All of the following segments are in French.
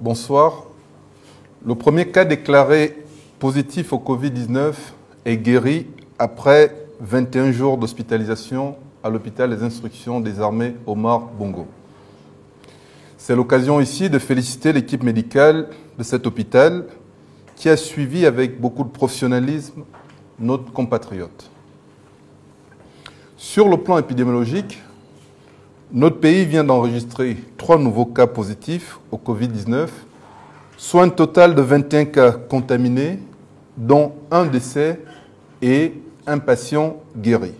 Bonsoir. Le premier cas déclaré positif au Covid-19 est guéri après 21 jours d'hospitalisation à l'hôpital des instructions des armées Omar Bongo. C'est l'occasion ici de féliciter l'équipe médicale de cet hôpital qui a suivi avec beaucoup de professionnalisme notre compatriote. Sur le plan épidémiologique, notre pays vient d'enregistrer 3 nouveaux cas positifs au Covid-19, soit un total de 21 cas contaminés, dont un décès et un patient guéri.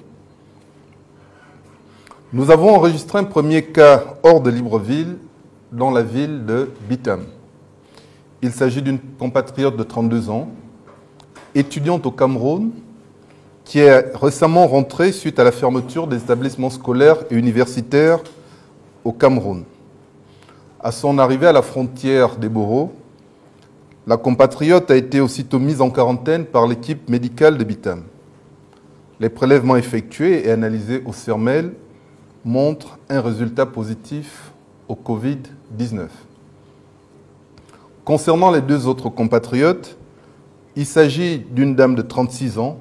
Nous avons enregistré un premier cas hors de Libreville, dans la ville de Bitam. Il s'agit d'une compatriote de 32 ans, étudiante au Cameroun, qui est récemment rentrée suite à la fermeture des établissements scolaires et universitaires au Cameroun. À son arrivée à la frontière des Boro, la compatriote a été aussitôt mise en quarantaine par l'équipe médicale de Bitam. Les prélèvements effectués et analysés au CERMEL montrent un résultat positif au Covid-19. Concernant les 2 autres compatriotes, il s'agit d'une dame de 36 ans,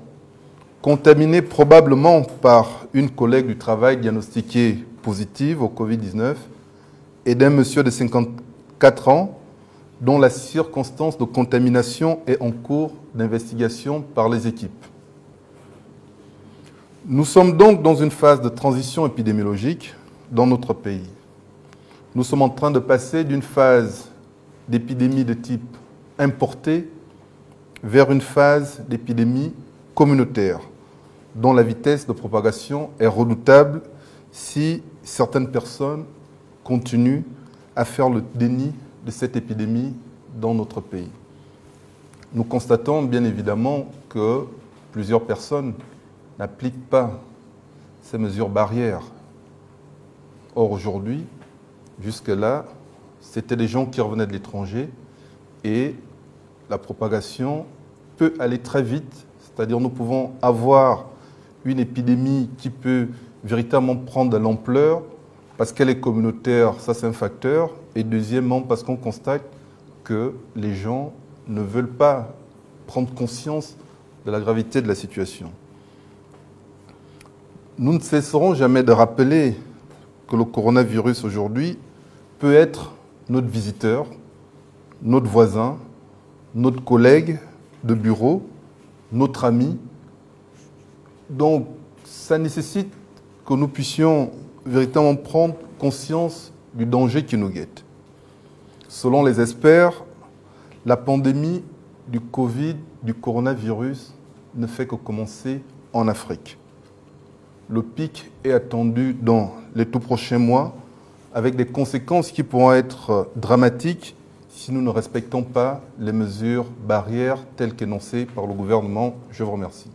contaminée probablement par une collègue du travail diagnostiquée positive au Covid-19 et d'un monsieur de 54 ans dont la circonstance de contamination est en cours d'investigation par les équipes. Nous sommes donc dans une phase de transition épidémiologique dans notre pays. Nous sommes en train de passer d'une phase d'épidémie de type importé vers une phase d'épidémie communautaire, dont la vitesse de propagation est redoutable si certaines personnes continuent à faire le déni de cette épidémie dans notre pays. Nous constatons bien évidemment que plusieurs personnes n'appliquent pas ces mesures barrières. Or aujourd'hui, jusque-là, c'était des gens qui revenaient de l'étranger et la propagation peut aller très vite. C'est-à-dire nous pouvons avoir une épidémie qui peut véritablement prendre de l'ampleur parce qu'elle est communautaire, ça c'est un facteur. Et deuxièmement, parce qu'on constate que les gens ne veulent pas prendre conscience de la gravité de la situation. Nous ne cesserons jamais de rappeler que le coronavirus aujourd'hui peut être notre visiteur, notre voisin, notre collègue de bureau, notre ami. Donc, ça nécessite que nous puissions véritablement prendre conscience du danger qui nous guette. Selon les experts, la pandémie du coronavirus, ne fait que commencer en Afrique. Le pic est attendu dans les tout prochains mois, avec des conséquences qui pourront être dramatiques si nous ne respectons pas les mesures barrières telles qu'énoncées par le gouvernement. Je vous remercie.